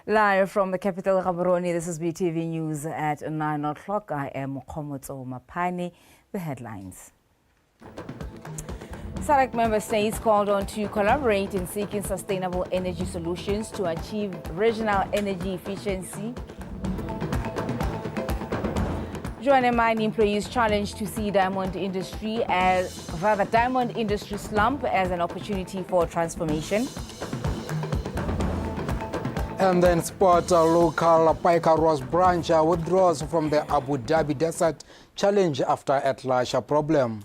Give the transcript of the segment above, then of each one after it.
Live from the capital, Gaborone, this is BTV News at 9 o'clock. I am Khomotso Mapane. The headlines. SADC member states called on to collaborate in seeking sustainable energy solutions to achieve regional energy efficiency. Joanna mine employees challenged to see diamond industry slump as an opportunity for transformation. And then sport, local Paika Ross branch withdraws from the Abu Dhabi Desert Challenge after at-large problem.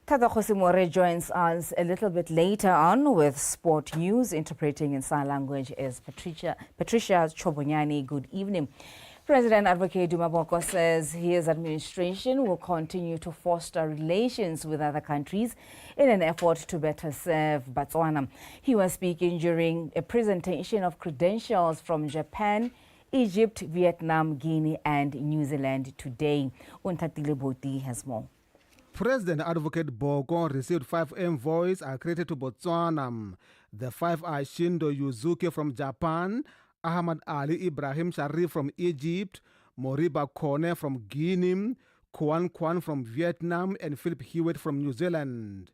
Tata Khosimore joins us a little bit later on with sport news. Interpreting in sign language is Patricia Chobonyani. Good evening. President Advocate Dumaboko says his administration will continue to foster relations with other countries in an effort to better serve Botswana. He was speaking during a presentation of credentials from Japan, Egypt, Vietnam, Guinea and New Zealand today. Untatile Boti has more. President Advocate Boko received 5 envoys accredited to Botswana. The 5 are Shindo Yuzuki from Japan, Ahmad Ali Ibrahim Sharif from Egypt, Moriba Kone from Guinea, Kwan from Vietnam, and Philip Hewitt from New Zealand.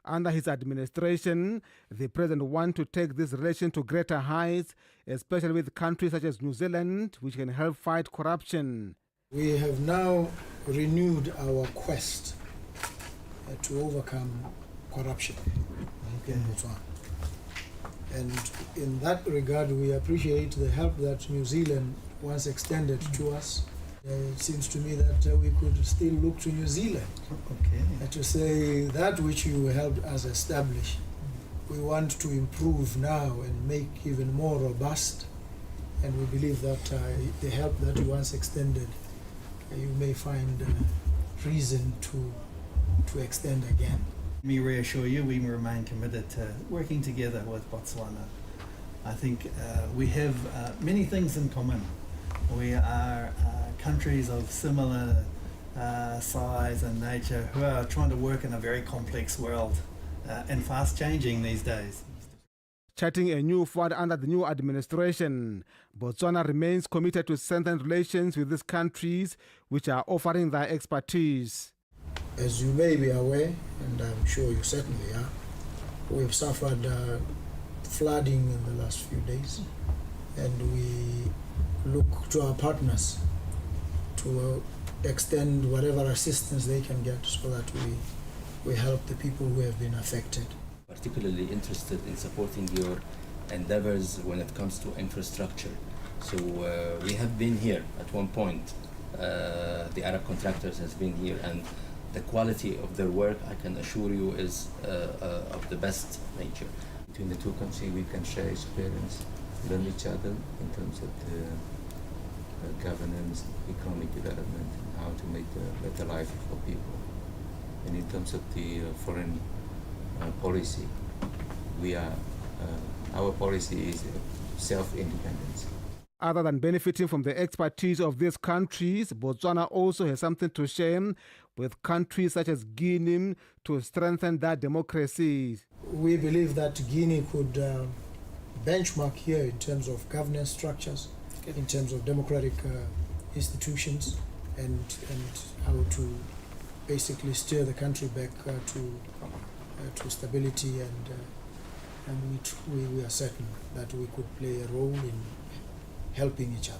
Under his administration, the president wants to take this relation to greater heights, especially with countries such as New Zealand, which can help fight corruption. We have now renewed our quest to overcome corruption in Botswana. And in that regard, we appreciate the help that New Zealand once extended to us. It seems to me that we could still look to New Zealand to say that which you helped us establish. We want to improve now and make even more robust. And we believe that the help that you once extended, you may find reason to extend again. Let me reassure you, we remain committed to working together with Botswana. I think we have many things in common. We are countries of similar size and nature who are trying to work in a very complex world and fast changing these days. Charting a new forward under the new administration, Botswana remains committed to strengthen relations with these countries which are offering their expertise. As you may be aware, and I'm sure you certainly are, we've suffered flooding in the last few days, and we look to our partners to extend whatever assistance they can get so that we help the people who have been affected. Particularly interested in supporting your endeavors when it comes to infrastructure. So we have been here at one point. The Arab contractors has been here, and the quality of their work, I can assure you, is of the best nature. Between the two countries, we can share experience, learn each other in terms of the governance, economic development, and how to make a better life for people. And in terms of the foreign policy, our policy is self-independence. Other than benefiting from the expertise of these countries, Botswana also has something to share with countries such as Guinea to strengthen their democracies. We believe that Guinea could benchmark here in terms of governance structures, in terms of democratic institutions, and how to basically steer the country back to stability, and we are certain that we could play a role in helping each other.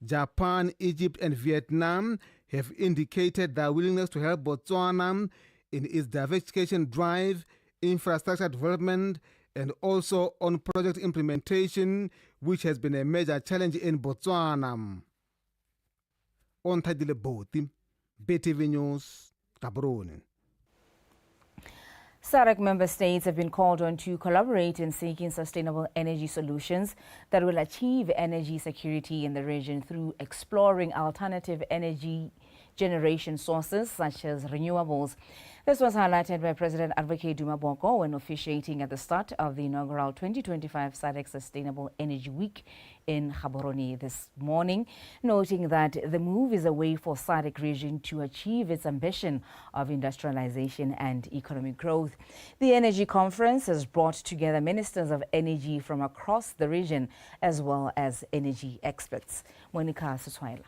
Japan, Egypt and Vietnam have indicated their willingness to help Botswana in its diversification drive, infrastructure development and also on project implementation, which has been a major challenge in Botswana. On Tadile Boti, BTV News, Gaborone. SADC member states have been called on to collaborate in seeking sustainable energy solutions that will achieve energy security in the region through exploring alternative energy generation sources such as renewables. This was highlighted by President Advocate Duma Boko when officiating at the start of the inaugural 2025 SADC Sustainable Energy Week in Gaborone this morning, noting that the move is a way for SADC region to achieve its ambition of industrialization and economic growth. The energy conference has brought together ministers of energy from across the region as well as energy experts. Monica Suswaila.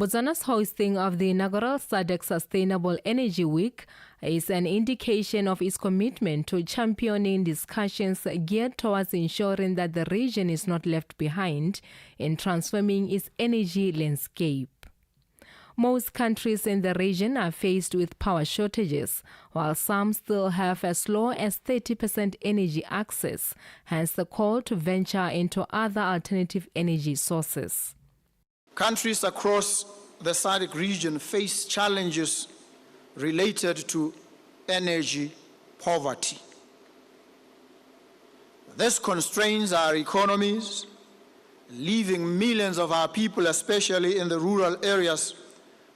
Botswana's hosting of the inaugural SADC Sustainable Energy Week is an indication of its commitment to championing discussions geared towards ensuring that the region is not left behind in transforming its energy landscape. Most countries in the region are faced with power shortages, while some still have as low as 30% energy access, hence the call to venture into other alternative energy sources. Countries across the SADC region face challenges related to energy poverty. This constrains our economies, leaving millions of our people, especially in the rural areas,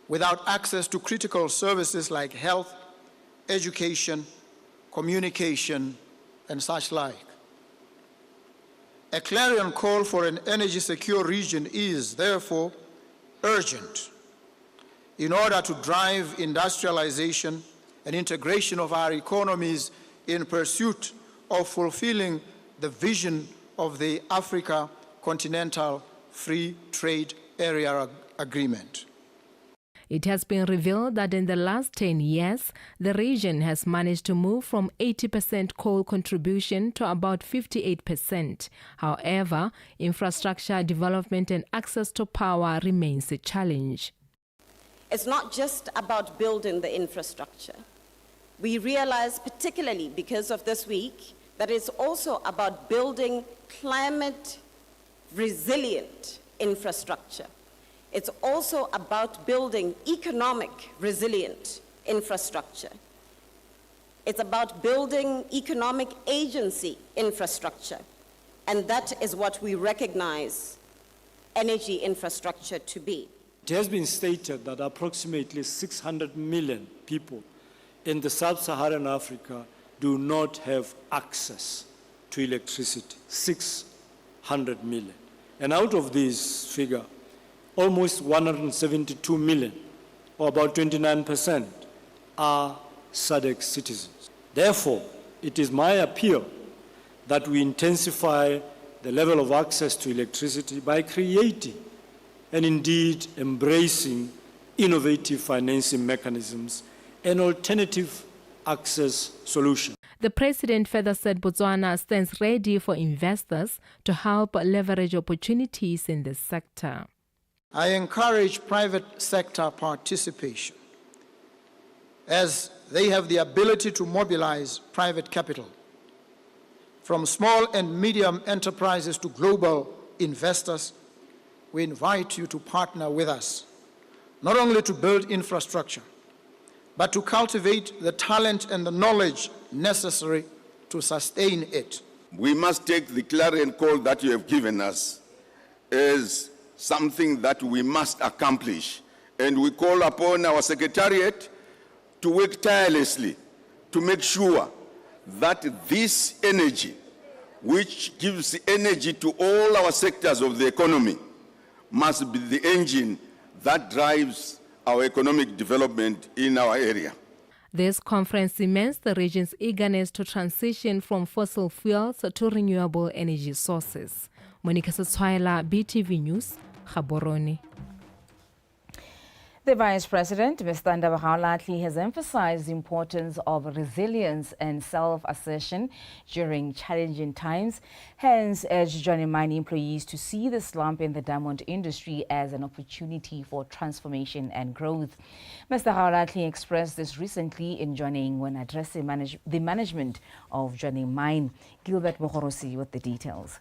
without access to critical services like health, education, communication, and such like. A clarion call for an energy-secure region is, therefore, urgent in order to drive industrialization and integration of our economies in pursuit of fulfilling the vision of the Africa Continental Free Trade Area Agreement. It has been revealed that in the last 10 years, the region has managed to move from 80% coal contribution to about 58%. However, infrastructure development and access to power remains a challenge. It's not just about building the infrastructure. We realize, particularly because of this week, that it's also about building climate resilient infrastructure. It's also about building economic resilient infrastructure. It's about building economic agency infrastructure. And that is what we recognize energy infrastructure to be. It has been stated that approximately 600 million people in the sub-Saharan Africa do not have access to electricity, 600 million. And out of this figure, almost 172 million, or about 29%, are SADC citizens. Therefore, it is my appeal that we intensify the level of access to electricity by creating and indeed embracing innovative financing mechanisms and alternative access solutions. The president further said Botswana stands ready for investors to help leverage opportunities in the sector. I encourage private sector participation as they have the ability to mobilize private capital. From small and medium enterprises to global investors, we invite you to partner with us, not only to build infrastructure, but to cultivate the talent and the knowledge necessary to sustain it. We must take the clarion call that you have given us as something that we must accomplish. And we call upon our Secretariat to work tirelessly to make sure that this energy, which gives energy to all our sectors of the economy, must be the engine that drives our economic development in our area. This conference cements the region's eagerness to transition from fossil fuels to renewable energy sources. Monica Satswaila, BTV News, Gaborone. The Vice President, Mr. Ndabaha, has emphasized the importance of resilience and self-assertion during challenging times, hence urged joining mining employees to see the slump in the diamond industry as an opportunity for transformation and growth. Mr. Haulatli expressed this recently in joining when addressing the management of joining mine. Gilbert Mohorosi with the details.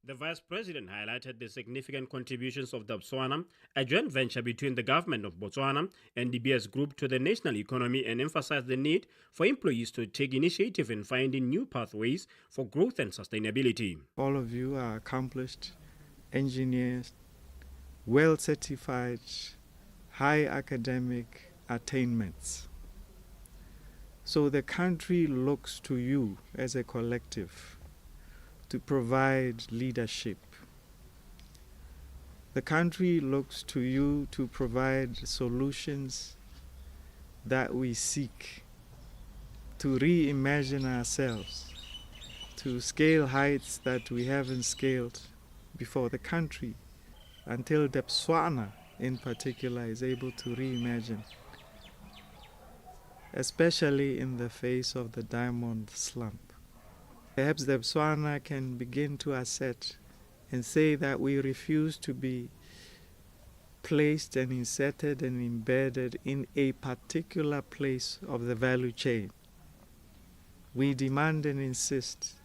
The Vice President highlighted the significant contributions of BOTSWANA, a joint venture between the government of Botswana and the BS Group to the national economy, and emphasized the need for employees to take initiative in finding new pathways for growth and sustainability. All of you are accomplished engineers, well certified, high academic attainments. So the country looks to you as a collective to provide leadership. The country looks to you to provide solutions that we seek, to reimagine ourselves, to scale heights that we haven't scaled before. The country, until BOTSWANA in particular is able to reimagine, especially in the face of the diamond slump. Perhaps BOTSWANA can begin to assert and say that we refuse to be placed and inserted and embedded in a particular place of the value chain. We demand and insist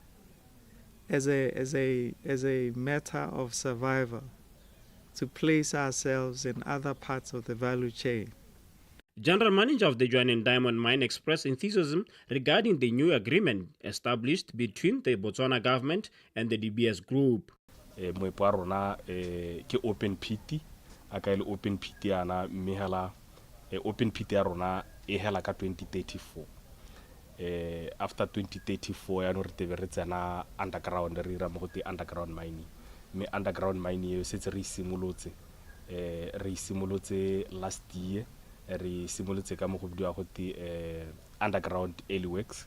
as a matter of survival to place ourselves in other parts of the value chain. General Manager of the Joaneng Diamond Mine expressed enthusiasm regarding the new agreement established between the Botswana government and the DBS Group. Moepo wa rona ke open pit a ka ile open pit yana mme hela open pit ya rona e hela ka 2034. After 2034 ya no re tebe re tsena underground re ira mo go te underground mining. Me underground mining e setse re simolotse last year. Re simolotse ka mo go bidiwa go te underground early works.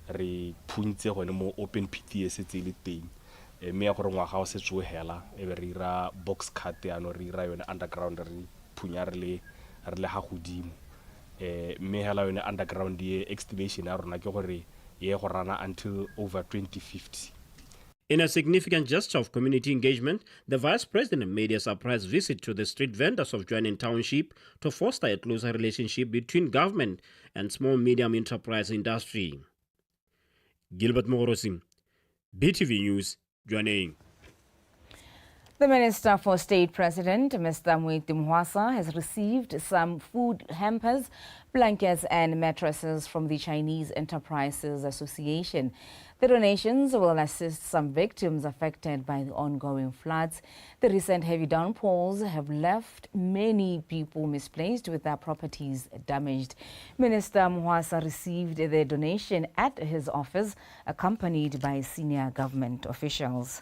Re phuntse gone mo open pit e setse ile teng. Me ya gore ngwaga o setse o hela e be re ira box cut ya no re ira yone underground re phunya re le ha godimo. Me hela yone underground ye estimation ya rona ke gore ye go rana until over 2050. In a significant gesture of community engagement, the Vice President made a surprise visit to the street vendors of Joaneng Township to foster a closer relationship between government and small-medium enterprise industry. Gilbert Mogorosi, BTV News, Joaneng. The Minister for State President, Mr. Mwiti Mhwasa, has received some food hampers, blankets and mattresses from the Chinese Enterprises Association. The donations will assist some victims affected by the ongoing floods. The recent heavy downpours have left many people misplaced with their properties damaged. Minister Mhwasa received the donation at his office, accompanied by senior government officials.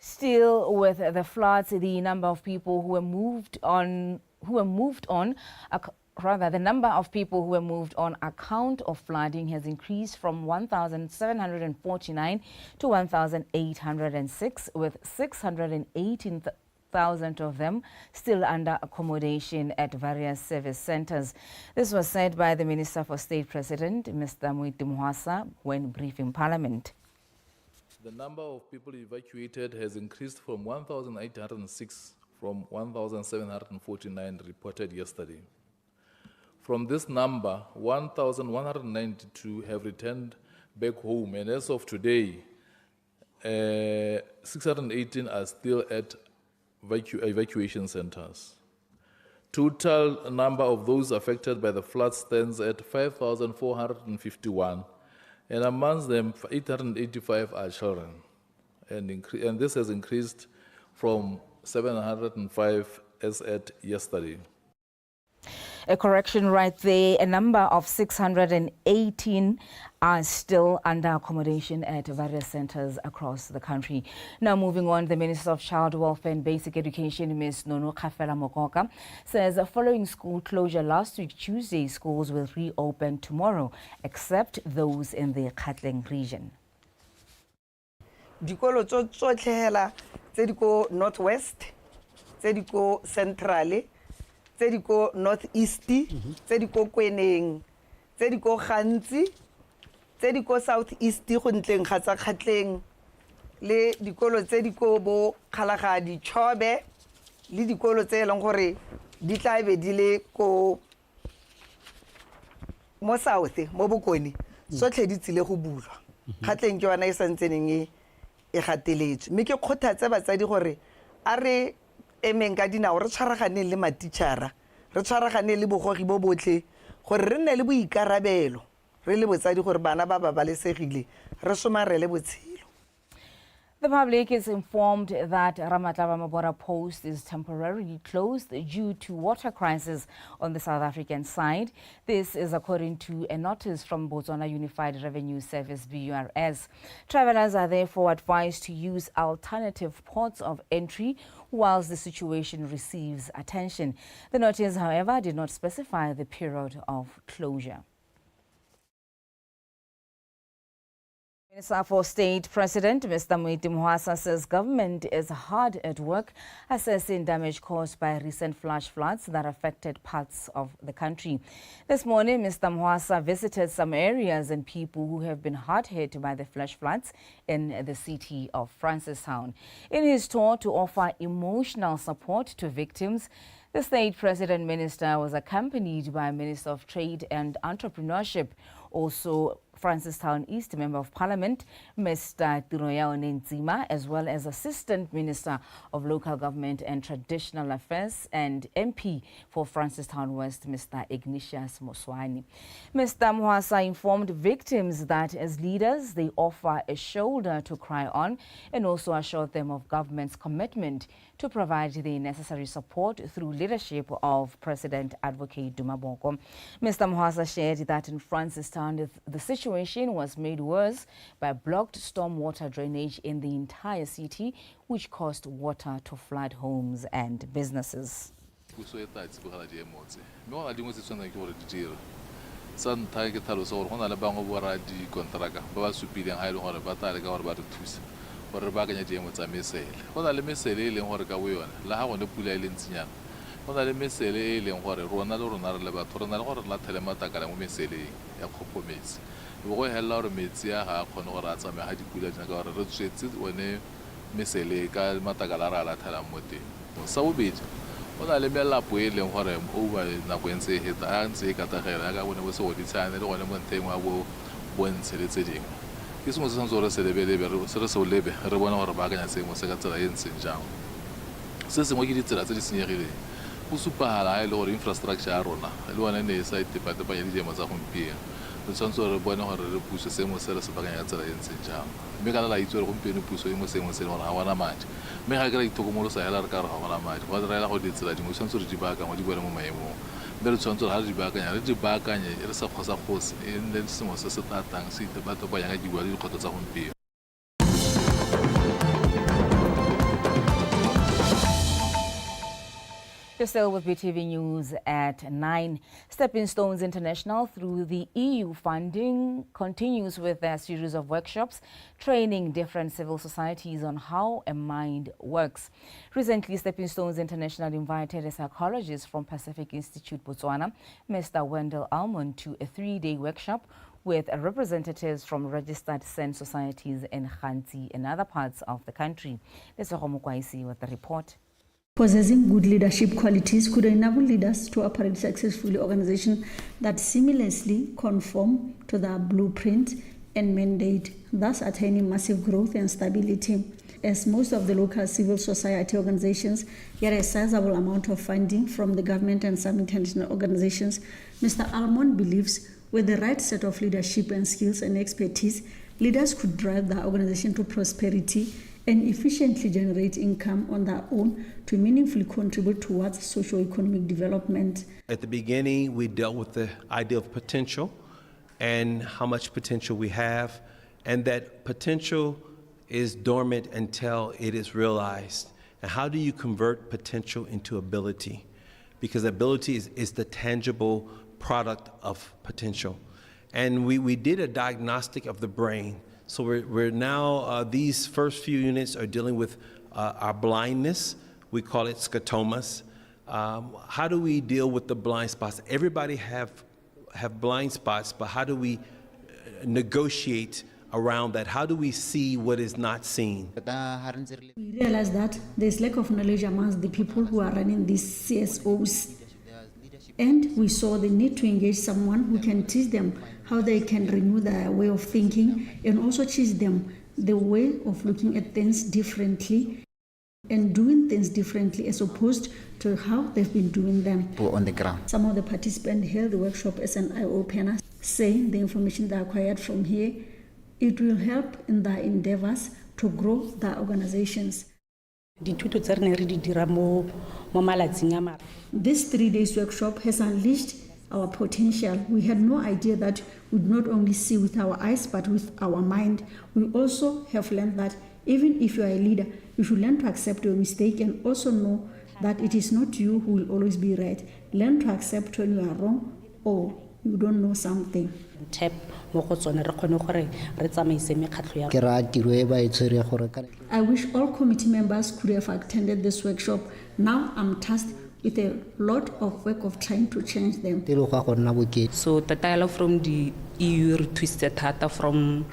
Still with the floods, the number of people who were moved on account of flooding has increased from 1,749 to 1,806, with 618,000 of them still under accommodation at various service centers. This was said by the Minister for State President, Mr. Mwiti Mhwasa, when briefing Parliament. The number of people evacuated has increased from 1,806 from 1,749 reported yesterday. From this number, 1,192 have returned back home, and as of today, 618 are still at evacuation centers. Total number of those affected by the flood stands at 5,451. And amongst them, 885 are children. And this has increased from 705 as at yesterday. A correction right there. A number of 618 are still under accommodation at various centers across the country. Now moving on, the Minister of Child Welfare and Basic Education, Ms. Nono Kafela Mokoka, says following school closure last week Tuesday, schools will reopen tomorrow, except those in the Gauteng region. Dikolo tsotlhe hela tse di ko northwest, tse di ko centrale, tse di ko northeast, tse di ko Kweneng, tse di ko Gantsi, tse di ko southeast go ntleng ga tsa Gatleng, le dikolo tse di ko bo Kgalagadi Chobe, le dikolo tse eleng gore di tla be di le ko mo south mo Bokone sotlhe di tsile go bulwa. Gatleng ke yona e santseneng e gateletswe. Mme ke kgothatsa batsadi gore a re emeng ka dinao re tshwaraganeng le matitšhara, re tshwaraganeng le bogogi bo botlhe gore re nne le boikarabelo re le botsadi gore bana ba babalesegile re somarele botshelo. The public is informed that Ramatlava Mabora Post is temporarily closed due to water crisis on the South African side. This is according to a notice from Botswana Unified Revenue Service, BURS. Travelers are therefore advised to use alternative ports of entry whilst the situation receives attention. The notice, however, did not specify the period of closure. Minister for State President Mr. Moeti Mohasa says government is hard at work assessing damage caused by recent flash floods that affected parts of the country. This morning, Mr. Mohasa visited some areas and people who have been hard hit by the flash floods in the city of Francistown. In his tour to offer emotional support to victims, the State President Minister was accompanied by Minister of Trade and Entrepreneurship, also Francistown East Member of Parliament, Mr. Tiroyao Nenzima, as well as Assistant Minister of Local Government and Traditional Affairs and MP for Francistown West, Mr. Ignatius Moswani. Mr. Mohasa informed victims that as leaders, they offer a shoulder to cry on and also assured them of government's commitment to provide the necessary support through leadership of President Advocate Duma Boko. Mr. Mohasa shared that in Francistown, the situation was made worse by blocked stormwater drainage in the entire city, which caused water to flood homes and businesses. Go hella re metsi ya ga khone go ratsa me ga dipula tsena ka gore re tswetse one mesele ka matakala ra la thela mote sa bobedi o na le melapo e leng gore over na go ntse heta a ntse ka tagaela ka bone bo se go ditsana le gone mo nteng wa bo bontshe le tse dingwe ke sengwe se santse gore se lebele se re se o lebe re bona gore ba akanya sengwe se ka tsela e ntseng jang se sengwe ke ditsela tse di senyegileng go supagala ha e le gore infrastructure ya rona le one ne e sa itepa ya dijemo tsa gompieno re tshwanetse re bone gore re puso seemo se re se bakanya tsela e ntseng jang mme ka la itse gore gompieno puso e mo seemo se gore ga bona madi mme ga ke ra ithokomolosa hela re ka re ga bona madi go direla go ditsela dingwe tshwanetse re di baakanya di boele mo maemong mme re tshwanetse gore ga re di baakanye re sa kgosa kgosi e nne sengwe se se tatang se itepatepanya ka dibua le dikgoto tsa gompieno. You're still with BTV News at 9. Stepping Stones International, through the EU funding, continues with their series of workshops training different civil societies on how a mind works. Recently, Stepping Stones International invited a psychologist from Pacific Institute, Botswana, Mr. Wendell Almond, to a 3-day workshop with representatives from registered SEN societies in Khanti and other parts of the country. Let's go with the report. Possessing good leadership qualities could enable leaders to operate successfully organizations that seamlessly conform to their blueprint and mandate, thus attaining massive growth and stability. As most of the local civil society organizations get a sizable amount of funding from the government and some international organizations, Mr. Almond believes with the right set of leadership and skills and expertise, leaders could drive their organization to prosperity and efficiently generate income on their own to meaningfully contribute towards socio-economic development. At the beginning, we dealt with the idea of potential and how much potential we have, and that potential is dormant until it is realized. And how do you convert potential into ability? Because ability is the tangible product of potential. And we did a diagnostic of the brain. So we're now, these first few units are dealing with our blindness. We call it scotomas. How do we deal with the blind spots? Everybody have blind spots, but how do we negotiate around that? How do we see what is not seen? We realize that there's lack of knowledge amongst the people who are running these CSOs. And we saw the need to engage someone who can teach them how they can renew their way of thinking and also teach them the way of looking at things differently and doing things differently as opposed to how they've been doing them on the ground. Some of the participants held the workshop as an eye-opener, saying the information they acquired from here, it will help in their endeavors to grow their organizations. This 3 days workshop has unleashed our potential. We had no idea that we'd not only see with our eyes but with our mind. We also have learned that even if you are a leader, you should learn to accept your mistake and also know that it is not you who will always be right. Learn to accept when you are wrong or you don't know something. I wish all committee members could have attended this workshop. Now I'm tasked with a lot of work of trying to change them. So the dialogue from the EU twisted data from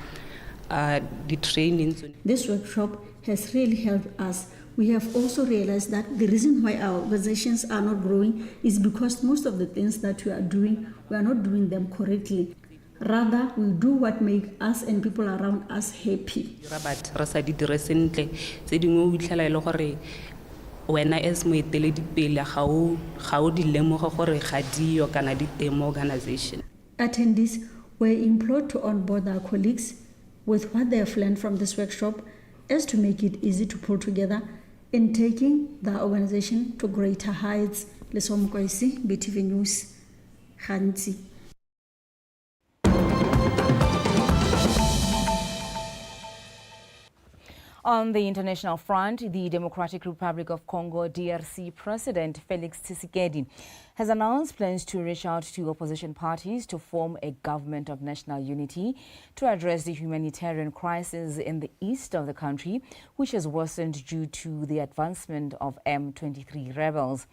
the trainings. This workshop has really helped us. We have also realized that the reason why our organizations are not growing is because most of the things that we are doing, we are not doing them correctly. Rather, we do what makes us and people around us happy. When I as organization. Attendees were implored to onboard their colleagues with what they have learned from this workshop as to make it easy to pull together in taking the organization to greater heights. Lesom Kwaisi, BTV News, Khanti. On the international front, the Democratic Republic of Congo DRC President Felix Tshisekedi has announced plans to reach out to opposition parties to form a government of national unity to address the humanitarian crisis in the east of the country, which has worsened due to the advancement of M23 rebels.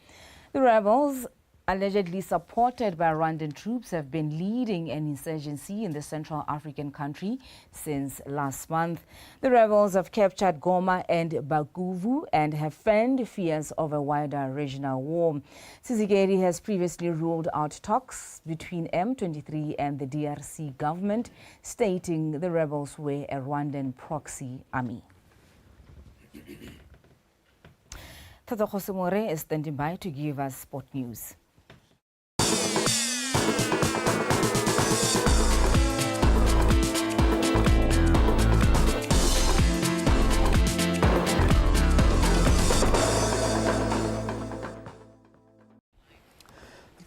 The rebels, allegedly supported by Rwandan troops, have been leading an insurgency in the Central African country since last month. The rebels have captured Goma and Bakuvu and have fanned fears of a wider regional war. Tshisekedi has previously ruled out talks between M23 and the DRC government, stating the rebels were a Rwandan proxy army. Tata Khosemore is standing by to give us sport news.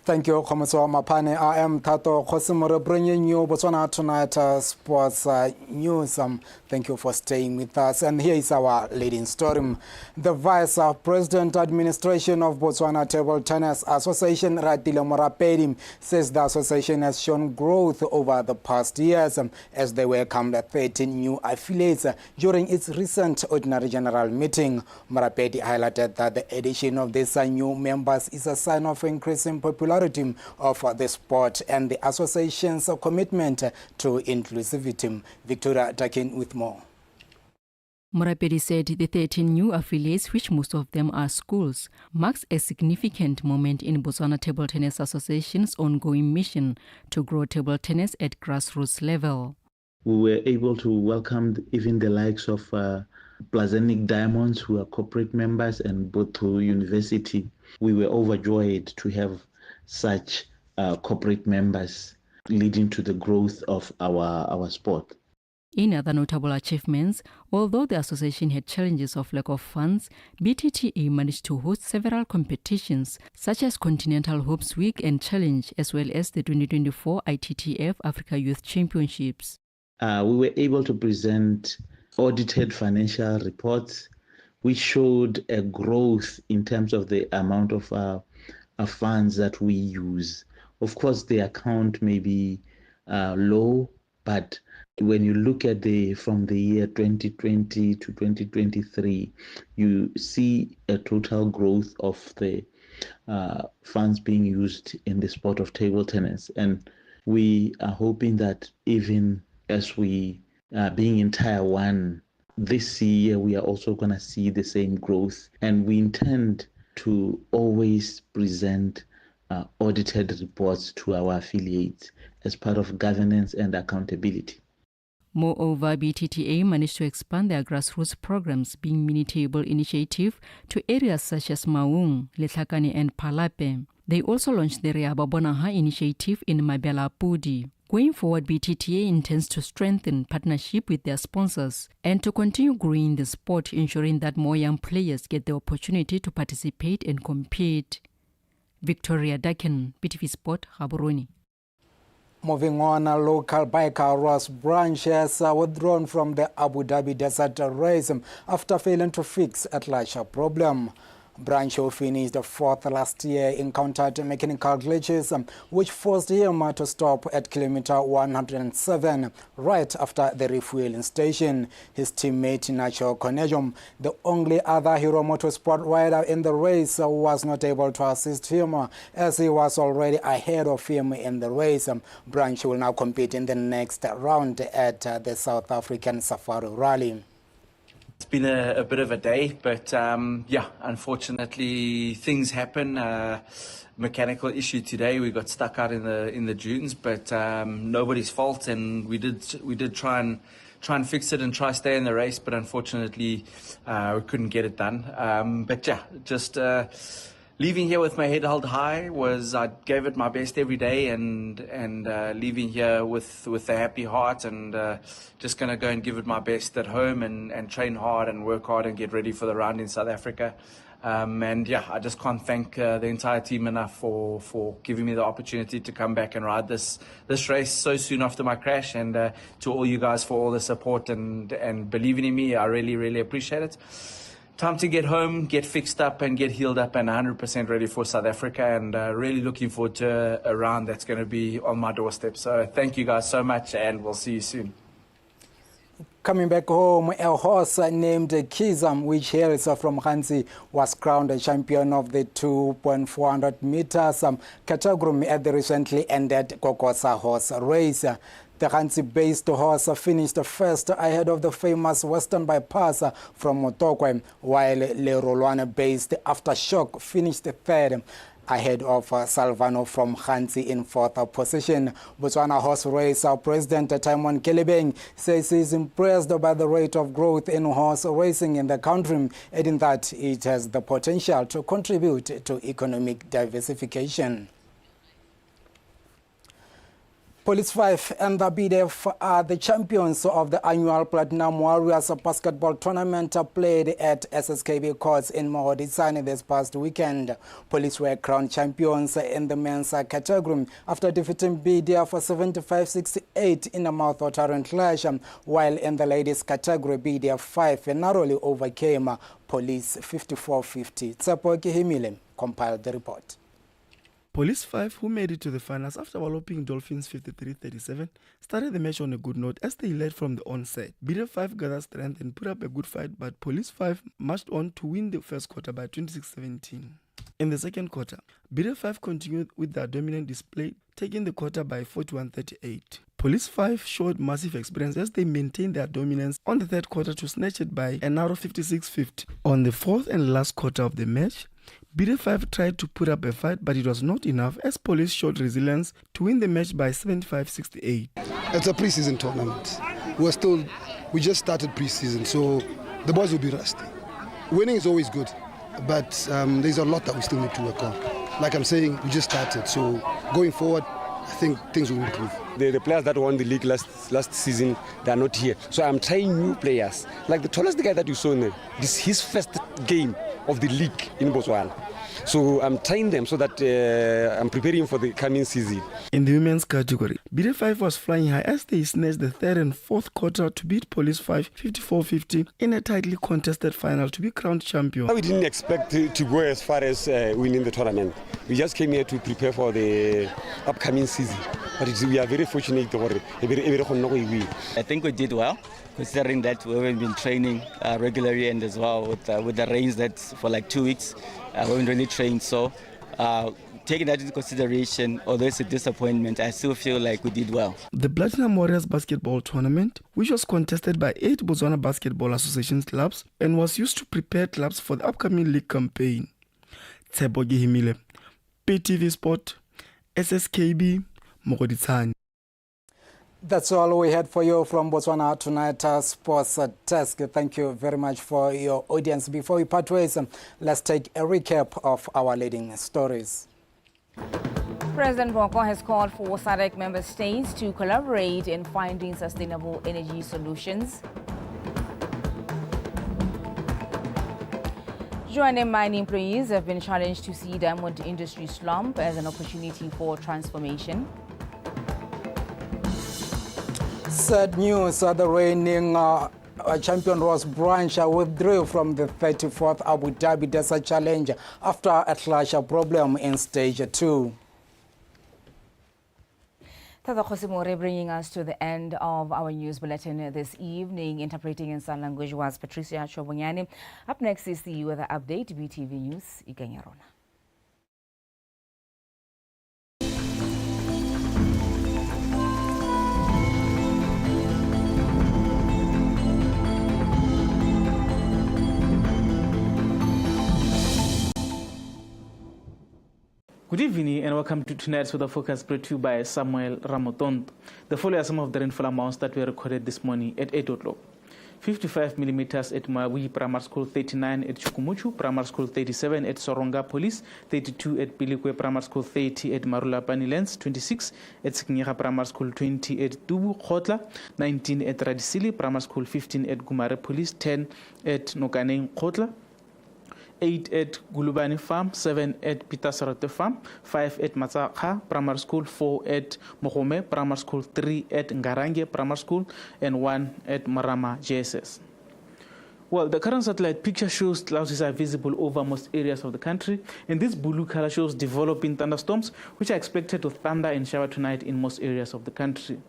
Thank you, Khomoso Mapane. I am Tato Khosimore bringing you Botswana Tonight sports news. Thank you for staying with us. And here is our leading story. The Vice President Administration of Botswana Table Tennis Association, Ratile Morapedi, says the association has shown growth over the past years as they welcomed 13 new affiliates during its recent ordinary general meeting. Morapedi highlighted that the addition of these new members is a sign of increasing popularity of the sport and the association's commitment to inclusivity. Victoria Takin with more. Morapedi said the 13 new affiliates, which most of them are schools, marks a significant moment in Botswana Table Tennis Association's ongoing mission to grow table tennis at grassroots level. We were able to welcome even the likes of Plazenic Diamonds, who are corporate members, and Boto University. We were overjoyed to have such corporate members, leading to the growth of our sport. In other notable achievements, although the association had challenges of lack of funds, BTTA managed to host several competitions such as Continental Hopes Week and Challenge, as well as the 2024 ITTF Africa Youth Championships. We were able to present audited financial reports which showed a growth in terms of the amount of funds that we use. Of course, the account may be low, but when you look at from the year 2020 to 2023, you see a total growth of the funds being used in the sport of table tennis. And we are hoping that even as we being in Tier 1, this year we are also going to see the same growth. And we intend to always present audited reports to our affiliates as part of governance and accountability. Moreover, BTTA managed to expand their grassroots programs, being mini-table initiative, to areas such as Maung, Letlhakane and Palape. They also launched the Rea Babonaha initiative in Mabela Pudi. Going forward, BTTA intends to strengthen partnership with their sponsors and to continue growing the sport, ensuring that more young players get the opportunity to participate and compete. Victoria Dakin, BTV Sport, Gaborone. Moving on, a local biker Ross Branch has withdrawn from the Abu Dhabi Desert Race after failing to fix a larger problem. Branch, who finished fourth last year, encountered mechanical glitches which forced him to stop at kilometer 107 right after the refueling station. His teammate Nacho Conejum, the only other Hero Motorsport rider in the race, was not able to assist him as he was already ahead of him in the race. Branch will now compete in the next round at the South African Safari Rally. It's been a bit of a day, but yeah, unfortunately things happen. Mechanical issue today. We got stuck out in the dunes, but nobody's fault, and we did try and fix it and try stay in the race, but unfortunately we couldn't get it done. But yeah, just leaving here with my head held high I gave it my best every day, and leaving here with a happy heart, and just gonna go and give it my best at home and train hard and work hard and get ready for the round in South Africa. And yeah, I just can't thank the entire team enough for giving me the opportunity to come back and ride this race so soon after my crash, and to all you guys for all the support and believing in me. I really, really appreciate it. Time to get home, get fixed up and get healed up and 100% ready for South Africa, and really looking forward to a round that's going to be on my doorstep. So thank you guys so much, and we'll see you soon. Coming back home, a horse named Kizam, which hails from Hansi, was crowned a champion of the 2.400 meters category at the recently ended Kokosa horse race. The Hansi-based horse finished first ahead of the famous Western Bypass from Motokwe, while Le Rolwane-based Aftershock finished third ahead of Salvano from Hansi in fourth position. Botswana Horse Race President Timon Kelebeng says he is impressed by the rate of growth in horse racing in the country, adding that it has the potential to contribute to economic diversification. Police 5 and the BDF are the champions of the annual Platinum Warriors basketball tournament played at SSKB courts in Mohodisani this past weekend. Police were crowned champions in the men's category after defeating BDF for 75-68 in a mouth-watering clash, while in the ladies category, BDF 5 narrowly overcame Police 54-50. Tsepo Kihimile compiled the report. Police 5, who made it to the finals after walloping Dolphins 53-37, started the match on a good note as they led from the onset. BDF 5 gathered strength and put up a good fight, but Police 5 marched on to win the first quarter by 26-17. In the second quarter, BDF 5 continued with their dominant display, taking the quarter by 41-38. Police 5 showed massive experience as they maintained their dominance on the third quarter to snatch it by a narrow 56-50. On the fourth and last quarter of the match, BDF 5 tried to put up a fight, but it was not enough as Police showed resilience to win the match by 75-68. It's a pre-season tournament. We just started pre-season, so the boys will be rusty. Winning is always good, but there's a lot that we still need to work on. Like I'm saying, we just started, so going forward, I think things will improve. The players that won the league last season, they are not here. So I'm trying new players. Like the tallest guy that you saw, this is his first game of the league in Botswana. So I'm trying them so that I'm preparing for the coming season. In the women's category, BDF 5 was flying high as they snatched the third and fourth quarter to beat Police 5 54-50 in a tightly contested final to be crowned champion. We didn't expect to go as far as winning the tournament. We just came here to prepare for the upcoming season. But we are very fortunate. I think we did well, considering that we haven't been training regularly, and as well with the rains that for like 2 weeks we haven't really trained. So taking that into consideration, although it's a disappointment, I still feel like we did well. The Platinum Warriors basketball tournament, which was contested by 8 Botswana Basketball Association clubs and was used to prepare clubs for the upcoming league campaign. Tsebogi Himile, PTV Sport, SSKB, Mogoditsani. That's all we had for you from Botswana Tonight Sports Desk. Thank you very much for your audience. Before we part ways, let's take a recap of our leading stories. President Boko has called for SADC member states to collaborate in finding sustainable energy solutions. Joining mining employees have been challenged to see diamond industry slump as an opportunity for transformation. Sad news, the reigning champion Ross Branch withdrew from the 34th Abu Dhabi Desert Challenge after a clash problem in stage 2. Tata Khosimore bringing us to the end of our news bulletin this evening. Interpreting in sign language was Patricia Chobonyane. Up next is the weather update, BTV News, Iganyarona. Good evening and welcome to tonight's weather forecast brought to you by Samuel Ramotondo. The following are some of the rainfall amounts that were recorded this morning at 8 o'clock. 55 millimeters at Maui Primary School, 39 at Chukumuchu Primary School, 37 at Soronga Police, 32 at Pilikwe Primary School, 30 at Marula Panilands, 26 at Siknyega Primary School, 20 at Tubu Khotla, 19 at Radisili Primary School, 15 at Gumare Police, 10 at Nokaneng Khotla, 8 at Gulubani Farm, 7 at Pitasarote Farm, 5 at Matsakha Primary School, 4 at Mohome Primary School, 3 at Ngarange Primary School, and 1 at Marama JSS. Well, the current satellite picture shows clouds are visible over most areas of the country, and this blue color shows developing thunderstorms, which are expected to thunder and shower tonight in most areas of the country.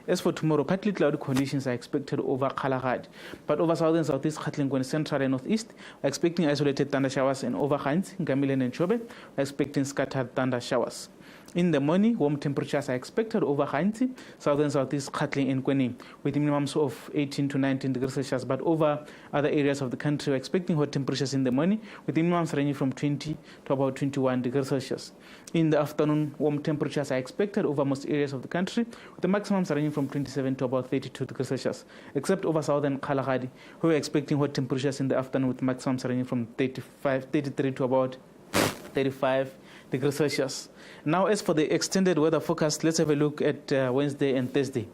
As for tomorrow, partly cloudy conditions are expected over Kalahad, but over southern southeast, Gauteng, central and northeast, we're expecting isolated thunder showers, and over Gantsi, Ngamilen and Chobe, we're expecting scattered thunder showers. In the morning, warm temperatures are expected over Gantsi, southern southeast, Gauteng and Kwening, with minimums of 18 to 19 degrees Celsius, but over other areas of the country, we're expecting hot temperatures in the morning, with minimums ranging from 20 to about 21 degrees Celsius. In the afternoon, warm temperatures are expected over most areas of the country, with the maximums ranging from 27 to about 32 degrees Celsius, except over southern Kalahadi, who are expecting hot temperatures in the afternoon with maximums ranging from 33 to about 35 degrees Celsius. Now, as for the extended weather forecast, let's have a look at Wednesday and Thursday.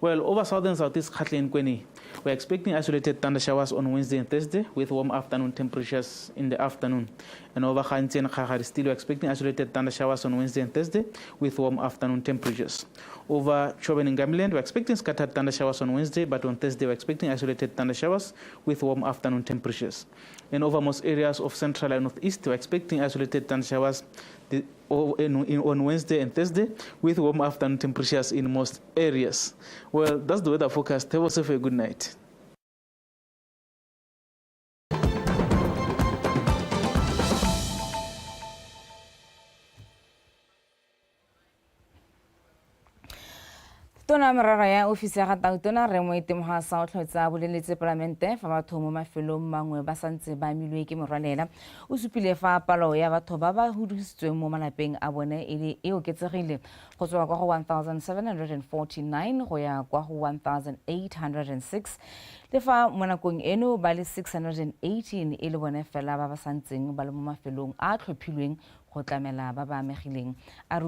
Well, over southern southeast Gauteng and Kwening, we're expecting isolated thunder showers on Wednesday and Thursday with warm afternoon temperatures in the afternoon. And over Gantsi and Khagari, still we're expecting isolated thunder showers on Wednesday and Thursday with warm afternoon temperatures. Over Chobe and Ngamiland, we're expecting scattered thunder showers on Wednesday, but on Thursday we're expecting isolated thunder showers with warm afternoon temperatures. And over most areas of central and northeast, we're expecting isolated thunder showers on Wednesday and Thursday with warm afternoon temperatures in most areas. Well, that's the weather forecast. Have yourself a good night. Tona merara ya ofisi ya Gauteng re mo itemogasa o tlhotsa boleletse parlamente fa batho mo mafelong mangwe ba santse ba milwe ke morwalela o supile fa palo ya batho ba ba hudisitsweng mo malapeng a bone e oketsegile go tswa kwa go 1749 go ya kwa go 1806 le fa mo nakong eno ba le 618 e le bone fela ba ba santseng ba le mo mafelong a tlhophilweng go tlamela ba ba amegileng a